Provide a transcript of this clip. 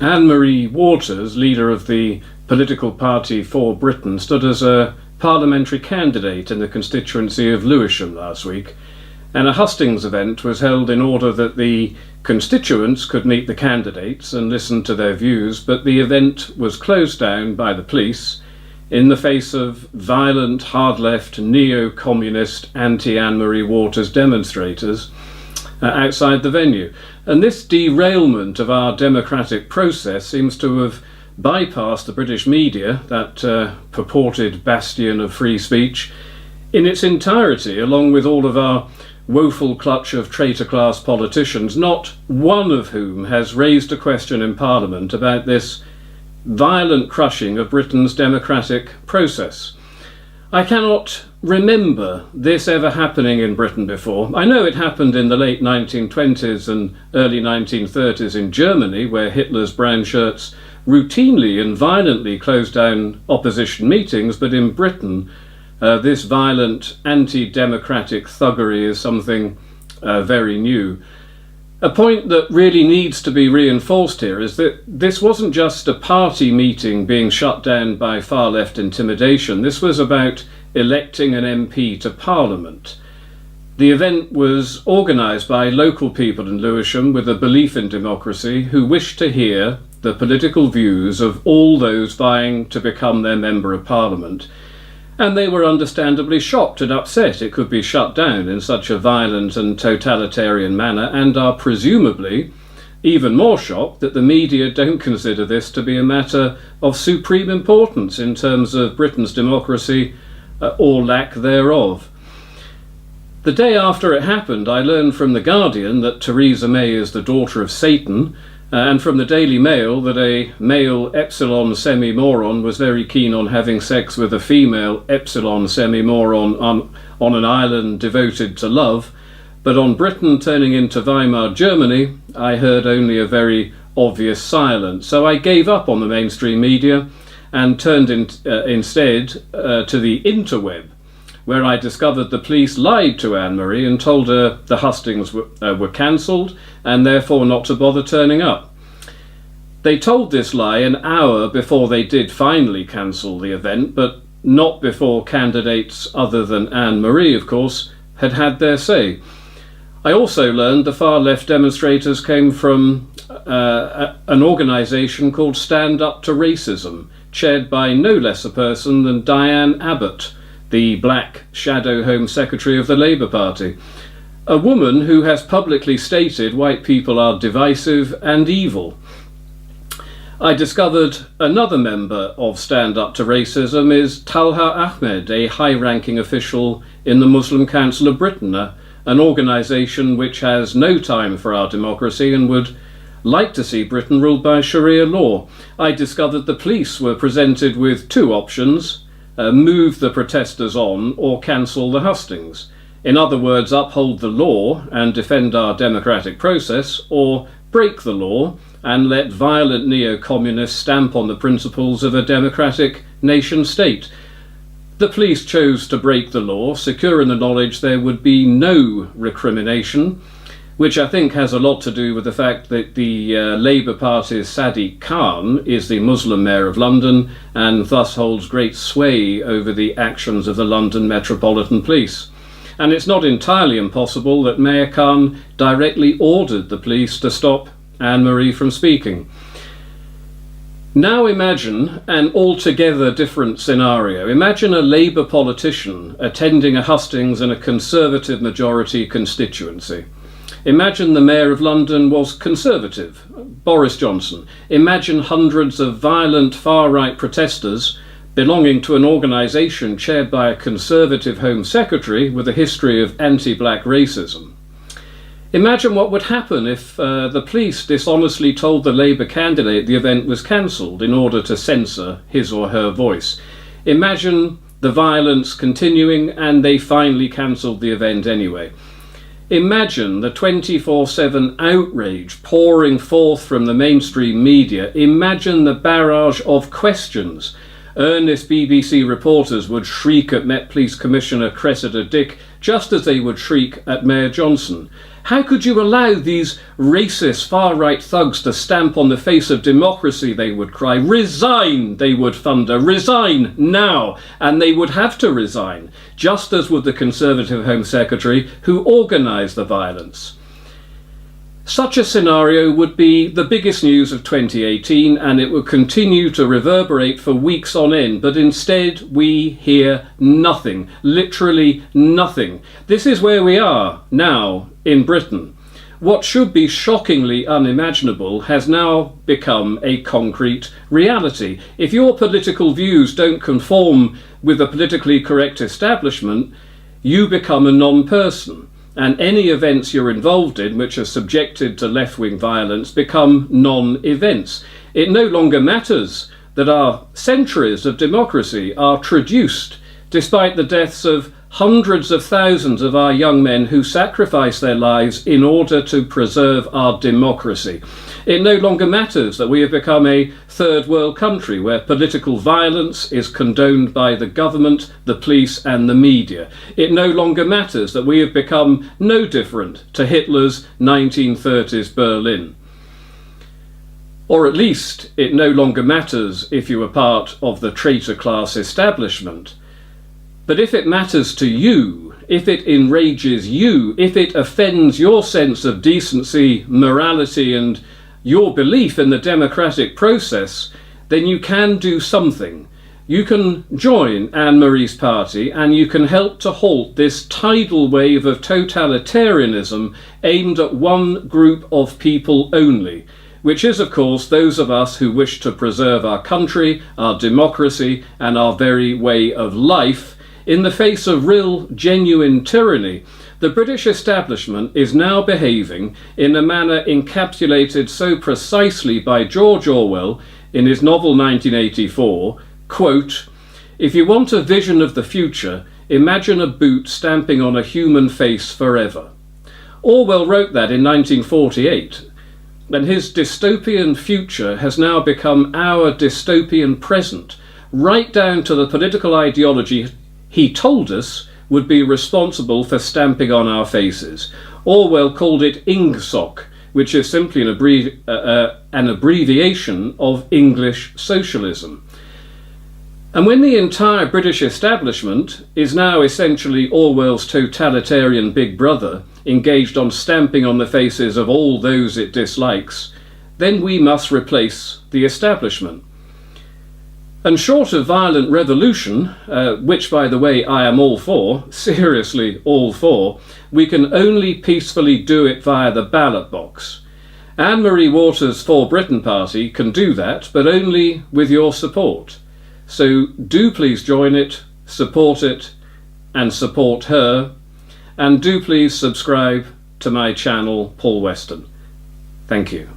Anne-Marie Waters, leader of the political party For Britain, stood as a parliamentary candidate in the constituency of Lewisham last week, and a hustings event was held in order that the constituents could meet the candidates and listen to their views, but the event was closed down by the police in the face of violent, hard-left, neo-communist, anti-Anne-Marie Waters demonstrators outside the venue. And this derailment of our democratic process seems to have bypassed the British media, that purported bastion of free speech, in its entirety, along with all of our woeful clutch of traitor-class politicians, not one of whom has raised a question in Parliament about this violent crushing of Britain's democratic process. I cannot remember this ever happening in Britain before. I know it happened in the late 1920s and early 1930s in Germany, where Hitler's brown shirts routinely and violently closed down opposition meetings, but in Britain this violent anti-democratic thuggery is something very new. A point that really needs to be reinforced here is that this wasn't just a party meeting being shut down by far-left intimidation. This was about electing an MP to Parliament. The event was organised by local people in Lewisham with a belief in democracy who wished to hear the political views of all those vying to become their Member of Parliament. And they were understandably shocked and upset it could be shut down in such a violent and totalitarian manner, and are presumably even more shocked that the media don't consider this to be a matter of supreme importance in terms of Britain's democracy or lack thereof. The day after it happened, I learned from The Guardian that Theresa May is the daughter of Satan, and from the Daily Mail that a male epsilon semi-moron was very keen on having sex with a female epsilon semi-moron on an island devoted to love. But on Britain turning into Weimar Germany, I heard only a very obvious silence. So I gave up on the mainstream media and turned instead to the interweb, where I discovered the police lied to Anne-Marie and told her the hustings were cancelled and therefore not to bother turning up. They told this lie an hour before they did finally cancel the event, but not before candidates other than Anne-Marie, of course, had had their say. I also learned the far-left demonstrators came from an organisation called Stand Up to Racism, chaired by no less a person than Diane Abbott, the black shadow Home Secretary of the Labour Party, a woman who has publicly stated white people are divisive and evil. I discovered another member of Stand Up to Racism is Talha Ahmed, a high-ranking official in the Muslim Council of Britain, an organisation which has no time for our democracy and would like to see Britain ruled by Sharia law. I discovered the police were presented with two options: move the protesters on or cancel the hustings. In other words, uphold the law and defend our democratic process, or break the law and let violent neo-communists stamp on the principles of a democratic nation-state. The police chose to break the law, secure in the knowledge there would be no recrimination, which I think has a lot to do with the fact that the Labour Party's Sadiq Khan is the Muslim Mayor of London and thus holds great sway over the actions of the London Metropolitan Police. And it's not entirely impossible that Mayor Khan directly ordered the police to stop Anne-Marie from speaking. Now imagine an altogether different scenario. Imagine a Labour politician attending a hustings in a Conservative majority constituency. Imagine the Mayor of London was Conservative, Boris Johnson. Imagine hundreds of violent far-right protesters belonging to an organisation chaired by a Conservative Home Secretary with a history of anti-black racism. Imagine what would happen if the police dishonestly told the Labour candidate the event was cancelled in order to censor his or her voice. Imagine the violence continuing and they finally cancelled the event anyway. Imagine the 24/7 outrage pouring forth from the mainstream media. Imagine the barrage of questions. Earnest BBC reporters would shriek at Met Police Commissioner Cressida Dick just as they would shriek at Mayor Johnson. How could you allow these racist far-right thugs to stamp on the face of democracy, they would cry. Resign, they would thunder. Resign now. And they would have to resign, just as would the Conservative Home Secretary who organised the violence. Such a scenario would be the biggest news of 2018, and it would continue to reverberate for weeks on end, but instead we hear nothing, literally nothing. This is where we are now in Britain. What should be shockingly unimaginable has now become a concrete reality. If your political views don't conform with the politically correct establishment, you become a non-person. And any events you're involved in which are subjected to left-wing violence become non-events. It no longer matters that our centuries of democracy are traduced, despite the deaths of hundreds of thousands of our young men who sacrificed their lives in order to preserve our democracy. It no longer matters that we have become a third world country where political violence is condoned by the government, the police and the media. It no longer matters that we have become no different to Hitler's 1930s Berlin. Or at least it no longer matters if you are part of the traitor class establishment. But if it matters to you, if it enrages you, if it offends your sense of decency, morality and your belief in the democratic process, then you can do something. You can join Anne-Marie's party and you can help to halt this tidal wave of totalitarianism aimed at one group of people only, which is of course those of us who wish to preserve our country, our democracy and our very way of life in the face of real, genuine tyranny. The British establishment is now behaving in a manner encapsulated so precisely by George Orwell in his novel 1984, quote, "If you want a vision of the future, imagine a boot stamping on a human face forever." Orwell wrote that in 1948, and his dystopian future has now become our dystopian present, right down to the political ideology he told us would be responsible for stamping on our faces. Orwell called it INGSOC, which is simply an abbreviation of English socialism. And when the entire British establishment is now essentially Orwell's totalitarian big brother, engaged on stamping on the faces of all those it dislikes, then we must replace the establishment. And short of violent revolution, which by the way I am all for, seriously all for, we can only peacefully do it via the ballot box. Anne-Marie Waters' For Britain party can do that, but only with your support. So do please join it, and support her, and do please subscribe to my channel, Paul Weston. Thank you.